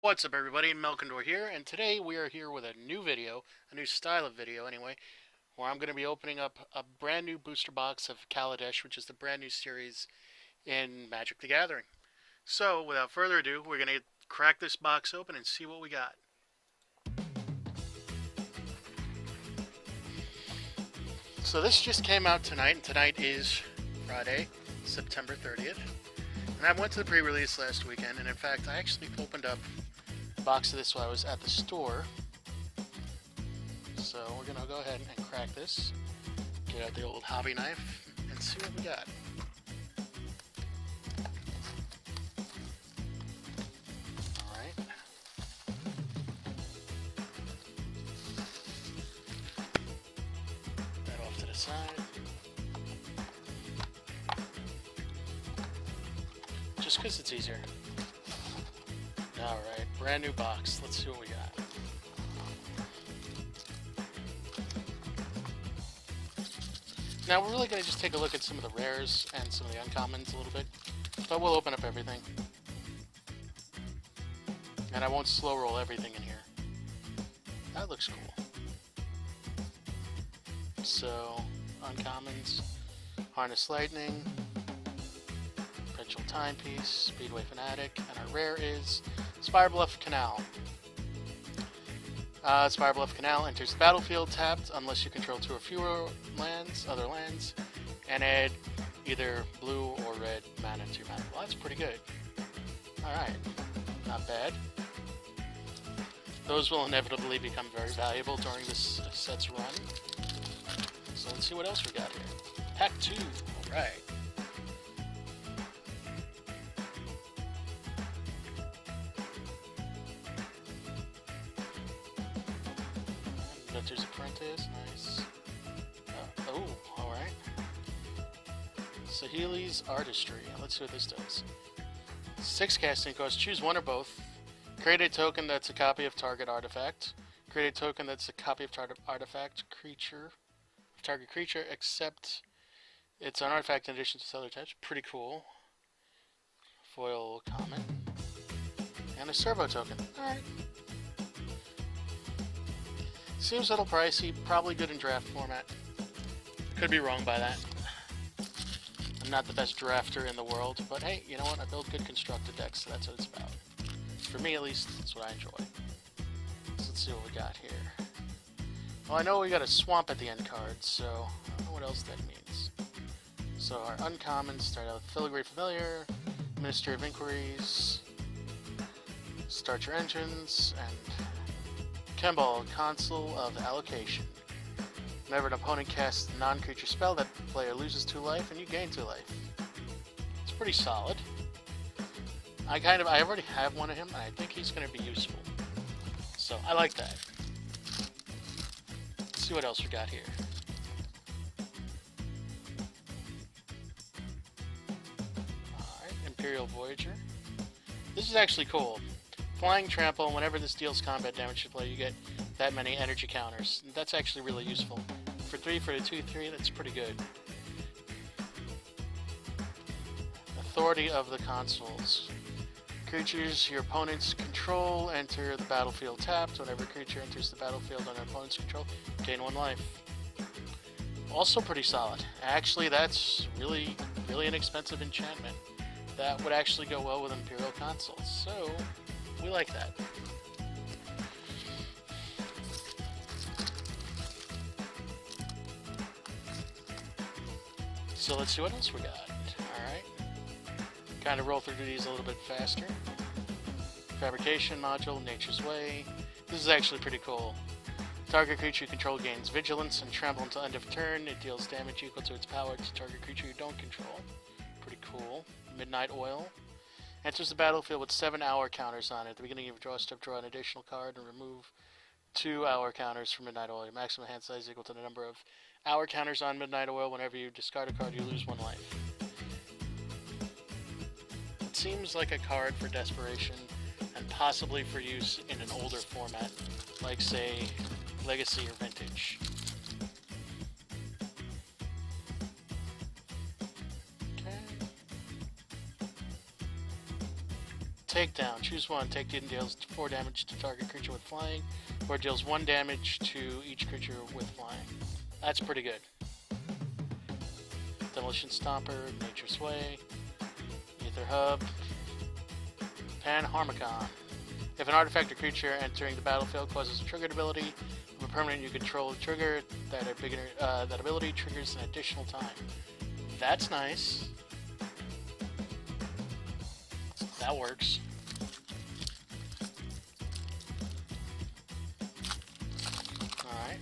What's up everybody, Melkandor here, and today we are here with a new video, a new style of video anyway, where I'm going to be opening up a brand new booster box of Kaladesh, which is the brand new series in Magic the Gathering. So, without further ado, we're going to crack this box open and see what we got. So this just came out tonight, and tonight is Friday, September 30th. And I went to the pre-release last weekend, and in fact, I actually opened up a box of this while I was at the store. So we're going to go ahead and crack this, get out the old hobby knife, and see what we got. Alright. That off to the side. Just because it's easier. Alright, brand new box. Let's see what we got. Now we're really going to just take a look at some of the rares and some of the uncommons a little bit, but we'll open up everything. And I won't slow roll everything in here. That looks cool. So, uncommons, Harness Lightning, Timepiece, Speedway Fanatic, and our rare is Spirebluff Canal. Spirebluff Canal enters the battlefield tapped unless you control 2 or fewer other lands, and add either blue or red mana to your mana. Well, that's pretty good. Alright, not bad. Those will inevitably become very valuable during this set's run. So let's see what else we got here. Pack 2, alright. Inventor's Apprentice, nice. Oh, alright. Sahili's Artistry. Let's see what this does. 6 casting costs. Choose one or both. Create a token that's a copy of target artifact. Create a token that's a copy of target artifact target creature, except it's an artifact in addition to cellular touch. Pretty cool. Foil common. And a servo token. Alright. Seems a little pricey, probably good in draft format. Could be wrong by that. I'm not the best drafter in the world, but hey, you know what? I build good constructed decks, so that's what it's about. For me, at least, that's what I enjoy. So let's see what we got here. Well, I know we got a swamp at the end card, so I don't know what else that means. So our uncommons start out with Filigree Familiar, Ministry of Inquiries, Start Your Engines, and Kemball, Consul of Allocation. Whenever an opponent casts a non-creature spell, that player loses 2 life and you gain 2 life. It's pretty solid. I already have one of him, and I think he's going to be useful. So, I like that. Let's see what else we got here. Alright, Imperial Voyager. This is actually cool. Flying Trample, whenever this deals combat damage to play, you get that many energy counters. That's actually really useful. For 3, for a 2/3, that's pretty good. Authority of the Consuls. Creatures your opponents control enter the battlefield tapped. Whenever a creature enters the battlefield under opponent's control, gain 1 life. Also pretty solid. Actually, that's really inexpensive enchantment. That would actually go well with Imperial Consuls. So, we like that. So let's see what else we got. Alright. Kind of roll through these a little bit faster. Fabrication Module, Nature's Way. This is actually pretty cool. Target creature you control gains Vigilance and Tremble until end of turn. It deals damage equal to its power to target creature you don't control. Pretty cool. Midnight Oil. Enters the battlefield with 7 hour counters on it. At the beginning of your draw step, draw an additional card and remove 2 hour counters from Midnight Oil. Your maximum hand size is equal to the number of hour counters on Midnight Oil. Whenever you discard a card, you lose 1 life. It seems like a card for desperation, and possibly for use in an older format, like, say, Legacy or Vintage. Takedown. Choose one. Takedown deals 4 damage to target creature with flying, or deals 1 damage to each creature with flying. That's pretty good. Demolition Stomper, Nature's Way, Ether Hub, Panharmicon. If an artifact or creature entering the battlefield causes a triggered ability of a permanent you control trigger, that ability triggers an additional time. That's nice. That works. Alright.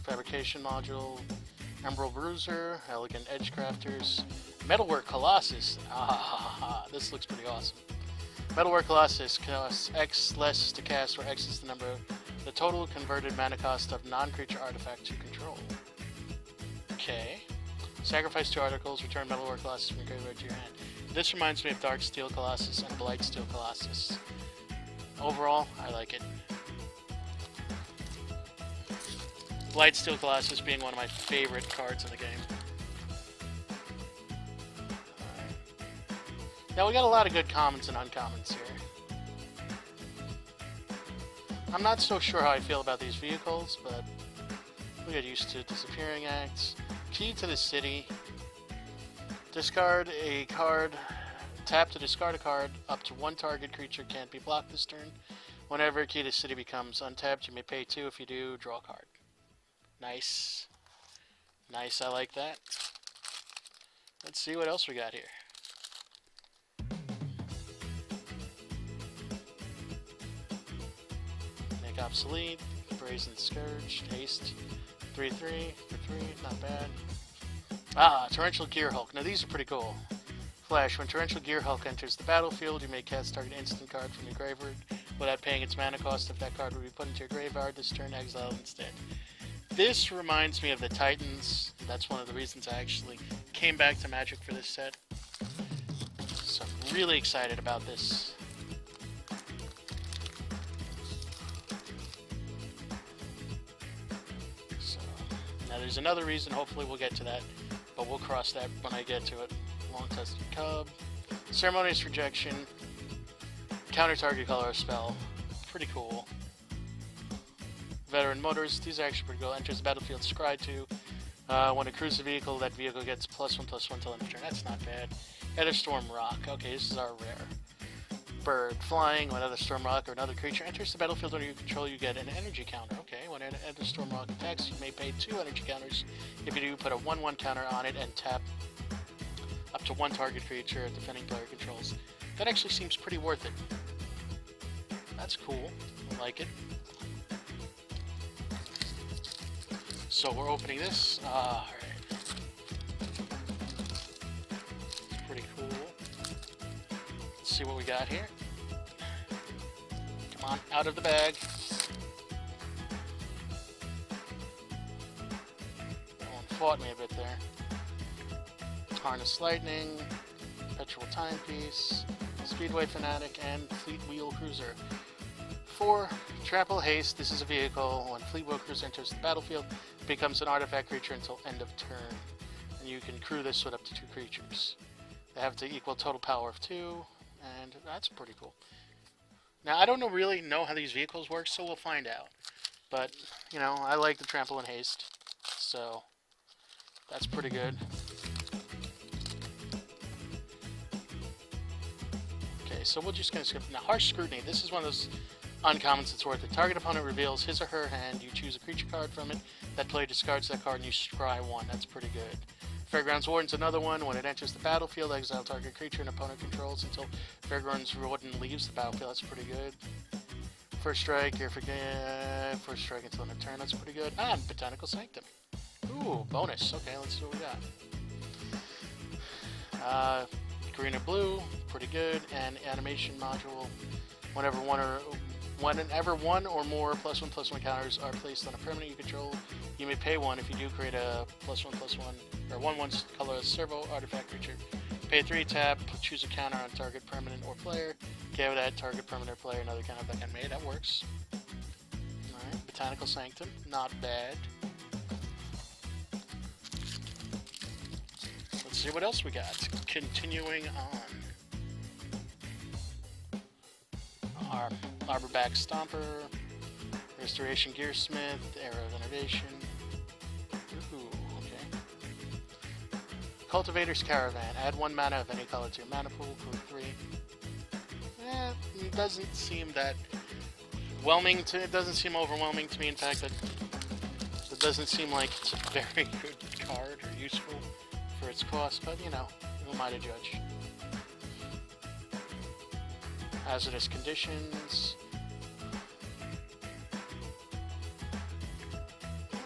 Fabrication Module, Emerald Bruiser, Elegant Edge Crafters, Metalwork Colossus. This looks pretty awesome. Metalwork Colossus costs X less to cast, where X is the total converted mana cost of non-creature artifacts you control. Okay. Sacrifice 2 articles, return Metalwork Colossus from your graveyard to your hand. This reminds me of Dark Steel Colossus and Blight Steel Colossus. Overall, I like it. Blight Steel Colossus being one of my favorite cards in the game. Now we got a lot of good commons and uncommons here. I'm not so sure how I feel about these vehicles, but we get used to disappearing acts. Key to the City. Discard a card. Tap to discard a card. Up to 1 target creature can't be blocked this turn. Whenever Key to the City becomes untapped, you may pay 2. If you do, draw a card. Nice. Nice, I like that. Let's see what else we got here. Make obsolete, Brazen Scourge, Haste, 3/3 for 3, not bad. Torrential Gear Hulk. Now these are pretty cool. Flash, when Torrential Gear Hulk enters the battlefield, you may cast target instant card from your graveyard without paying its mana cost. If that card would be put into your graveyard this turn, exile instead. This reminds me of the Titans. That's one of the reasons I actually came back to Magic for this set. So I'm really excited about this. So, now there's another reason, hopefully we'll get to that, but we'll cross that when I get to it. Long Tested Cub. Ceremonious Rejection. Counter target color spell. Pretty cool. Veteran Motors, these are actually pretty cool. Enters the battlefield, scry 2. When it cruises a vehicle, that vehicle gets +1/+1 till end of turn. That's not bad. Storm Rock. Okay, this is our rare. Bird. Flying. When another Storm Rock or another creature enters the battlefield under your control, you get an energy counter. Okay, when another Storm Rock attacks, you may pay 2 energy counters. If you do, put a 1/1 counter on it and tap up to 1 target creature defending player controls. That actually seems pretty worth it. That's cool. I like it. So we're opening this. Alright. It's pretty cool. Let's see what we got here. Come on, out of the bag. That one fought me a bit there. Harness Lightning, Perpetual Timepiece, Speedway Fanatic, and Fleet Wheel Cruiser. 4. Trample Haste. This is a vehicle. When Fleet Wheel Cruiser enters the battlefield, it becomes an artifact creature until end of turn. And you can crew this with up to 2 creatures. They have to equal total power of 2, and that's pretty cool. Now, I don't really know how these vehicles work, so we'll find out. But, you know, I like the Trample and Haste, so that's pretty good. Okay, so we're just going to skip. Now, Harsh Scrutiny. This is one of those uncommons that's worth it. Target opponent reveals his or her hand. You choose a creature card from it. That player discards that card and you scry 1. That's pretty good. Fairgrounds Warden's another one. When it enters the battlefield, exile target creature and opponent controls until Fairgrounds Warden leaves the battlefield. That's pretty good. First strike, first strike until end of turn. That's pretty good. And Botanical Sanctum. Ooh, bonus. Okay, let's see what we got. Green or blue, pretty good. And Animation Module. Whenever one or more +1/+1 counters are placed on a permanent you control, you may pay 1. If you do, create a +1/+1 or 1/1 color servo artifact creature. Pay 3, tap, choose a counter on target permanent or player. Give that target permanent or player another counter back on May. That works. Alright, Botanical Sanctum, not bad. Let's see what else we got. Continuing on. Our Arborback Stomper, Restoration Gearsmith, Arrow of Innovation. Ooh, okay. Cultivator's Caravan. Add 1 mana of any color to your mana pool for 3. It doesn't seem that whelming to. It doesn't seem overwhelming to me. In fact, it doesn't seem like it's a very good card or useful for its cost. But you know, who am I to judge? Hazardous conditions.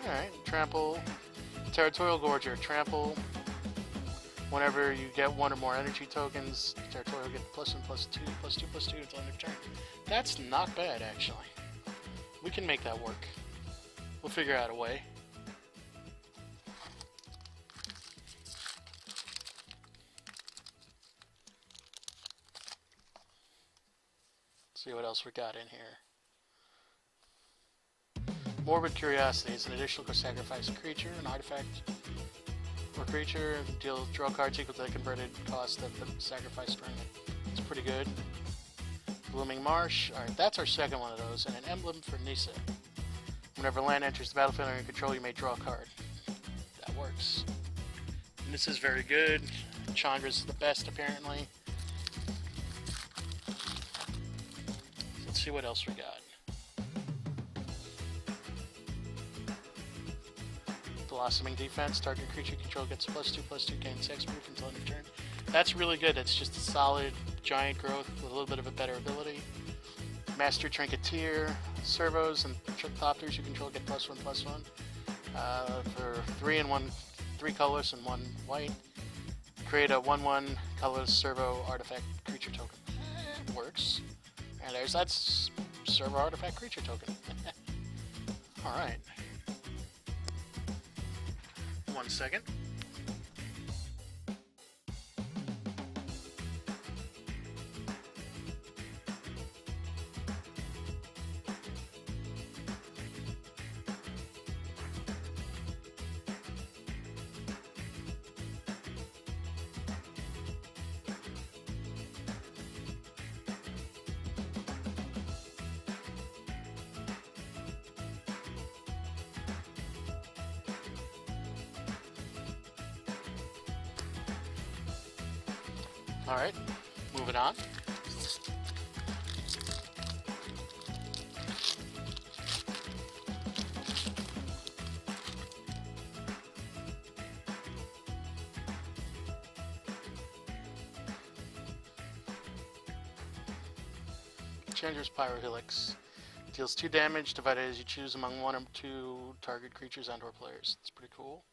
Alright, trample. Territorial Gorger. Trample. Whenever you get 1 or more energy tokens, Territorial will get +1/+2/+2/+2 until end of turn. That's not bad, actually. We can make that work. We'll figure out a way. See what else we got in here. Morbid Curiosity is an additional sacrifice creature, an artifact or creature. Draw cards equal to the converted cost of the sacrifice during it. It's pretty good. Blooming Marsh. Alright, that's our second one of those. And an emblem for Nissa. Whenever land enters the battlefield under your control, you may draw a card. That works. And this is very good. Chandra's the best, apparently. Let's see what else we got. Blossoming Defense. Target creature you control gets +2/+2, gains hexproof until end of turn. That's really good. That's just a solid giant growth with a little bit of a better ability. Master Trinketeer. Servos and Thopters you control get +1/+1. For 3 colors and 1 white. Create a 1/1 colorless servo artifact creature token. Works. And there's that servo artifact creature token. Alright. 1 second. Alright, moving on. Changer's Pyro Helix. Deals 2 damage, divided as you choose among 1 or 2 target creatures and/or players. It's pretty cool.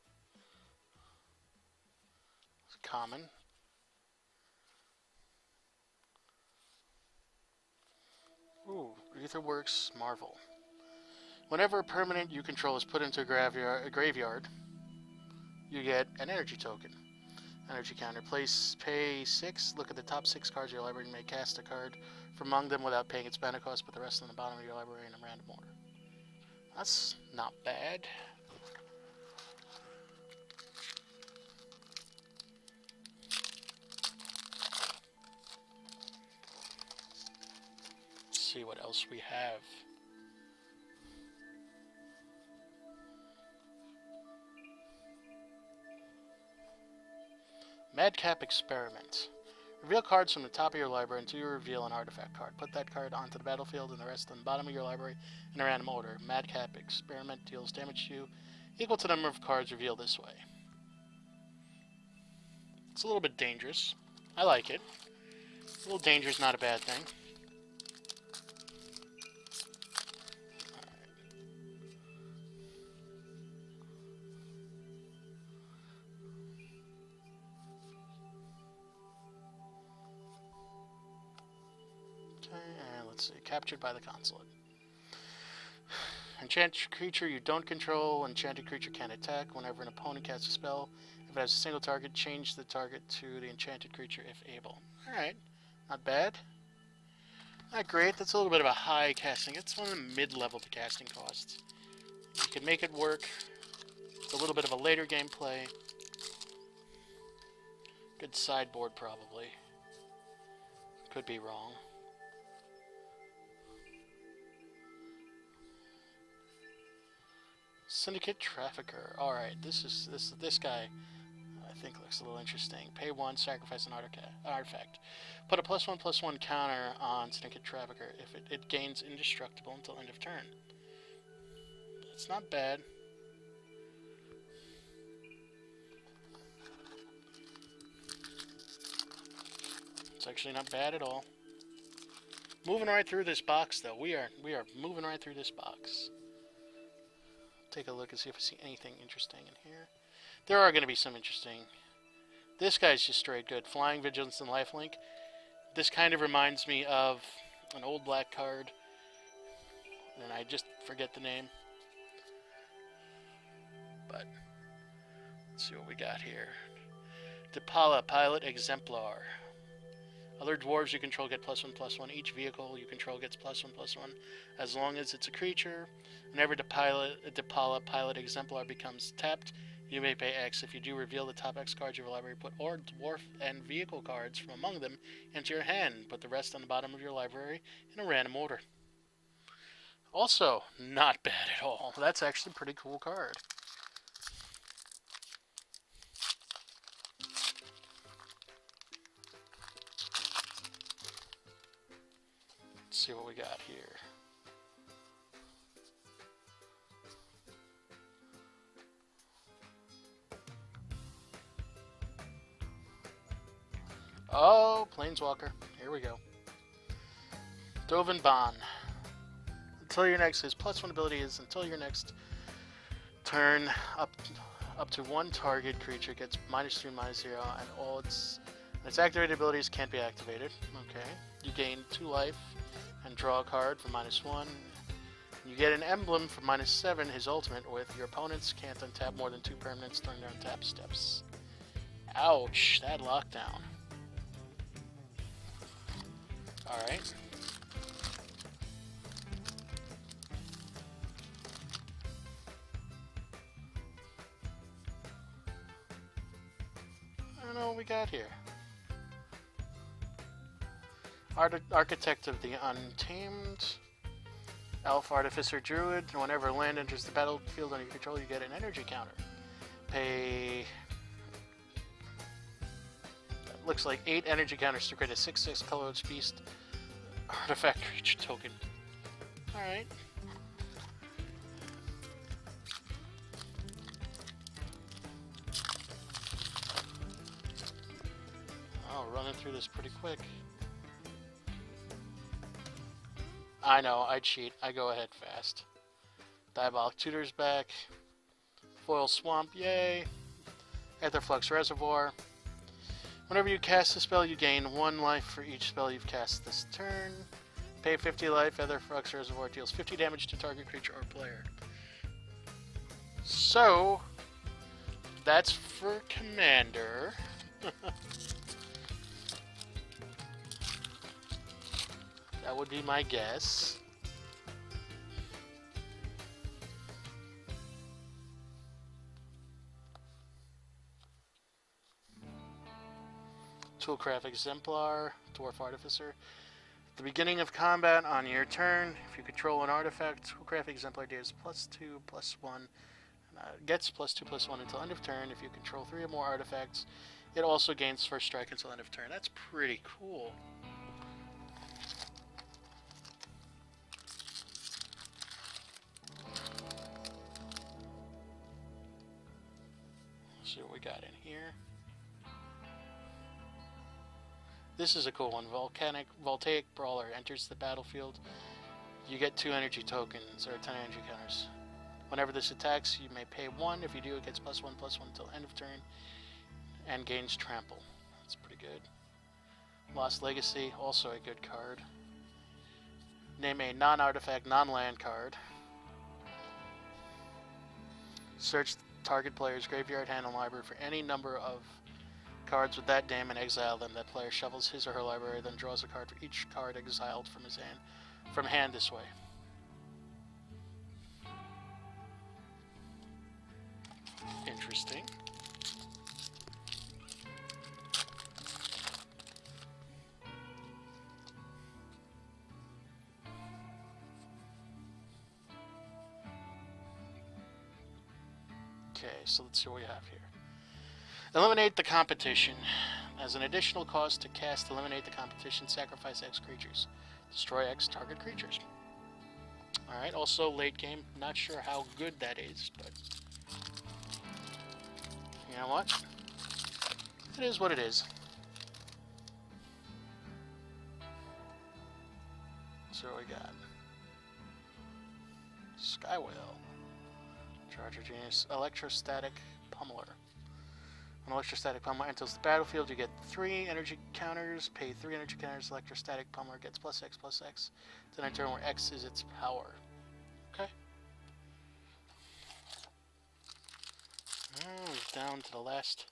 It's common. Ooh, Aetherworks Marvel. Whenever a permanent you control is put into a graveyard, you get an energy token. Energy counter. Pay 6. Look at the top 6 cards of your library and may cast a card from among them without paying its mana cost, put the rest on the bottom of your library in a random order. That's not bad. See what else we have. Madcap Experiments. Reveal cards from the top of your library until you reveal an artifact card. Put that card onto the battlefield and the rest on the bottom of your library in a random order. Madcap Experiment deals damage to you equal to the number of cards revealed this way. It's a little bit dangerous. I like it. A little danger is not a bad thing. Let's see, captured by the consulate. Enchanted creature you don't control. Enchanted creature can't attack. Whenever an opponent casts a spell, if it has a single target, change the target to the enchanted creature if able. Alright, not bad. Not great, that's a little bit of a high casting. It's one of the mid-level to casting costs. You can make it work. It's a little bit of a later gameplay. It's sideboard, probably. Could be wrong. Syndicate Trafficker. Alright, this guy I think looks a little interesting. Pay 1, sacrifice an artifact. Put a +1/+1 counter on Syndicate Trafficker. If it gains indestructible until end of turn. It's not bad. It's actually not bad at all. Moving right through this box, though. We are moving right through this box. Take a look and see if I see anything interesting in here. There are going to be some interesting. This guy's just straight good. Flying, Vigilance, and Lifelink. This kind of reminds me of an old black card, and I just forget the name. But let's see what we got here. Depala, Pilot Exemplar. Other dwarves you control get +1/+1. Each vehicle you control gets +1/+1. As long as it's a creature. Whenever Depala, Pilot Exemplar becomes tapped, you may pay X. If you do, reveal the top X cards of your library. Put all dwarf and vehicle cards from among them into your hand. Put the rest on the bottom of your library in a random order. Also, not bad at all. That's actually a pretty cool card. Let's see what we got here. Oh, Planeswalker. Here we go. Dovin Bond. Until your next, his +1 ability is until your next turn, up to one target creature gets -3/-0, and all its activated abilities can't be activated. Okay. You gain 2 life and draw a card for -1. You get an emblem for -7, his ultimate, with your opponents can't untap more than 2 permanents during their untap steps. Ouch, that lockdown. Alright. I don't know what we got here. Architect of the Untamed. Elf, Artificer, Druid. Whenever land enters the battlefield under your control, you get an energy counter. Pay... looks like 8 energy counters to create a 6/6 colorless beast artifact creature token. Alright. Oh, running through this pretty quick. I know, I cheat. I go ahead fast. Diabolic Tutor's back. Foil Swamp, yay. Aetherflux Reservoir. Whenever you cast a spell, you gain 1 life for each spell you've cast this turn. Pay 50 life. Aetherflux Reservoir deals 50 damage to target creature or player. So, that's for Commander. That would be my guess. Toolcraft Exemplar, Dwarf Artificer. At the beginning of combat on your turn, if you control an artifact, Toolcraft Exemplar deals +2/+1. Gets +2/+1 until end of turn. If you control 3 or more artifacts, it also gains first strike until end of turn. That's pretty cool. Let's see what we got in here. This is a cool one. Voltaic Brawler enters the battlefield. You get 2 energy tokens, or 10 energy counters. Whenever this attacks, you may pay 1. If you do, it gets +1/+1 until end of turn, and gains trample. That's pretty good. Lost Legacy, also a good card. Name a non-artifact, non-land card. Search target player's graveyard, hand, and library for any number of cards with that name and exile them. That player shuffles his or her library, then draws a card for each card exiled from his hand this way. Interesting. Okay, so let's see what we have here. Eliminate the competition. As an additional cost to cast Eliminate the Competition, sacrifice X creatures. Destroy X target creatures. Alright, also late game. Not sure how good that is, but you know what? It is what it is. So what we got? Skywhale. Charger Genius. Electrostatic Pummeler. When Electrostatic Pummeler enters the battlefield, you get 3 energy counters. Pay 3 energy counters. Electrostatic Pummeler gets +X/+X. Then a turn where X is its power. Okay. We're down to the last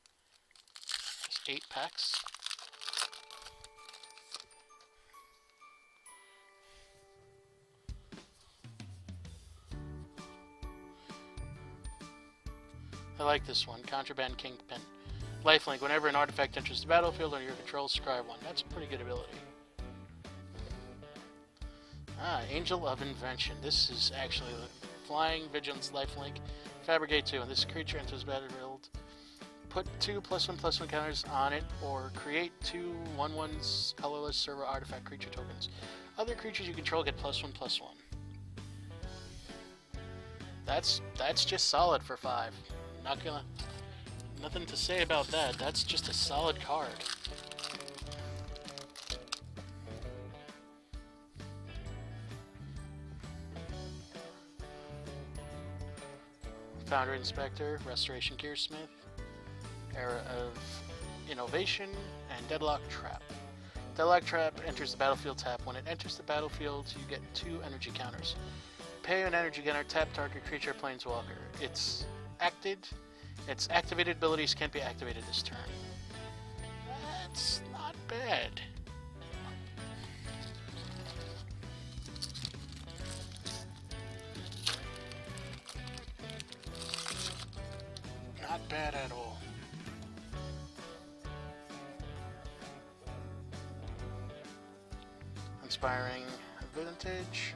8 packs. I like this one. Contraband Kingpin. Lifelink. Whenever an artifact enters the battlefield under your control, scry 1. That's a pretty good ability. Angel of Invention. This is actually the flying Vigilance lifelink. Fabricate 2. When this creature enters the battlefield, put 2 +1/+1 counters on it, or create 2 1/1s colorless server artifact creature tokens. Other creatures you control get +1/+1. That's just solid for 5. Nothing to say about that. That's just a solid card. Foundry Inspector, Restoration Gearsmith, Era of Innovation, and Deadlock Trap. Deadlock Trap enters the battlefield tap. When it enters the battlefield, you get 2 energy counters. Pay an energy counter, tap target creature, planeswalker. Its activated abilities can't be activated this turn. That's not bad. Not bad at all. Inspiring Vintage.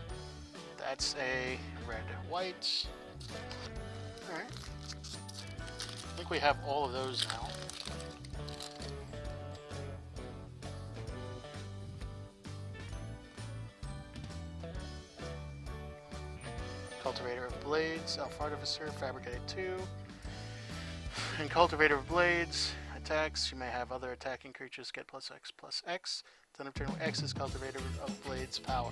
That's a red-white. Alright. I think we have all of those now. Cultivator of Blades, Elf Artificer, Fabricated 2. And Cultivator of Blades attacks. You may have other attacking creatures get +X/+X. Then of turn X is Cultivator of Blades power.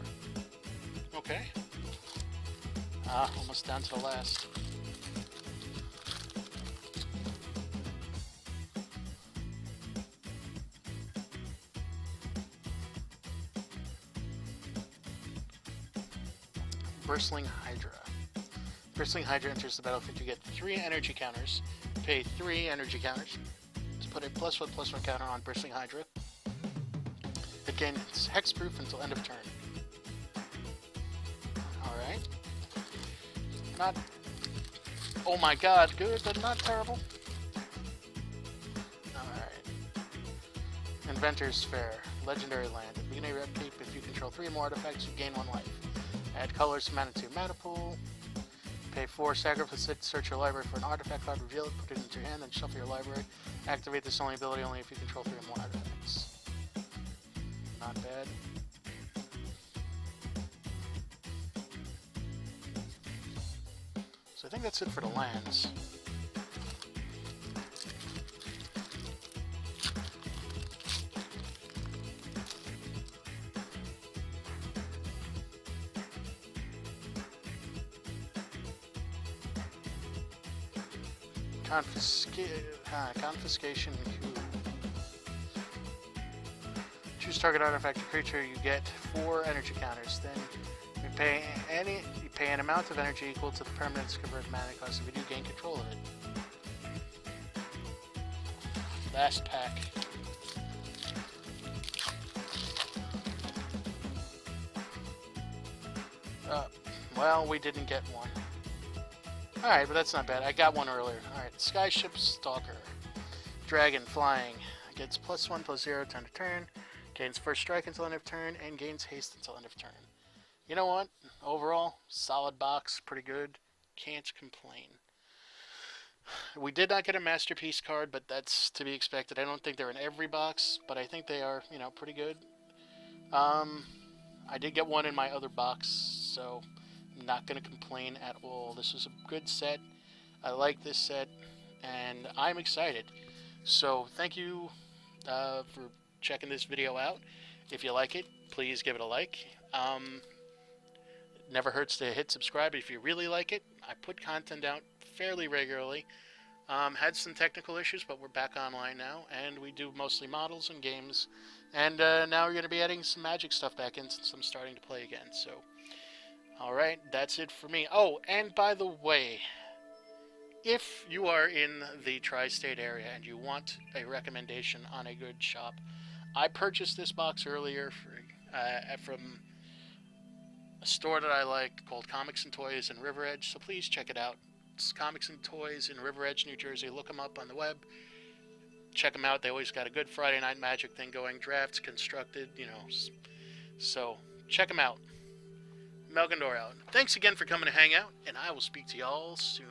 Okay. Almost down to the last. Bristling Hydra. Bristling Hydra enters the battlefield. You get 3 energy counters. Pay 3 energy counters to put a +1/+1 counter on Bristling Hydra. It gains hexproof until end of turn. Alright. Not... Oh my god, good, but not terrible. Alright. Inventor's Fair. Legendary land. At the beginning of your upkeep, if you control 3 or more artifacts, you gain 1 life. Add colors to mana 2 mana pool. Pay 4, sacrifice it, search your library for an artifact card, reveal it, put it into your hand, then shuffle your library. Activate this only ability only if you control 3 or more artifacts. Not bad. So I think that's it for the lands. Confiscation coup. Choose target artifact or creature. You get 4 energy counters. Then you pay an amount of energy equal to the permanent's converted mana cost if you do gain control of it. Last pack. Well, we didn't get one. Alright, but that's not bad. I got one earlier. Alright, Skyship Stalker. Dragon, flying. Gets +1/+0 turn to turn. Gains first strike until end of turn, and gains haste until end of turn. You know what? Overall, solid box. Pretty good. Can't complain. We did not get a Masterpiece card, but that's to be expected. I don't think they're in every box, but I think they are, you know, pretty good. I did get one in my other box, so I'm not going to complain at all. This is a good set. I like this set, and I'm excited. So thank you for checking this video out. If you like it, please give it a like. Never hurts to hit subscribe if you really like it. I put content out fairly regularly. Had some technical issues, but we're back online now, and we do mostly models and games. And now we're going to be adding some Magic stuff back in since I'm starting to play again. So, alright, that's it for me. Oh, and by the way, if you are in the tri-state area and you want a recommendation on a good shop, I purchased this box earlier from a store that I like called Comics and Toys in River Edge, so please check it out. It's Comics and Toys in River Edge, New Jersey. Look them up on the web. Check them out. They always got a good Friday Night Magic thing going. Drafts constructed, you know. So check them out. Melkandor out. Thanks again for coming to hang out, and I will speak to y'all soon.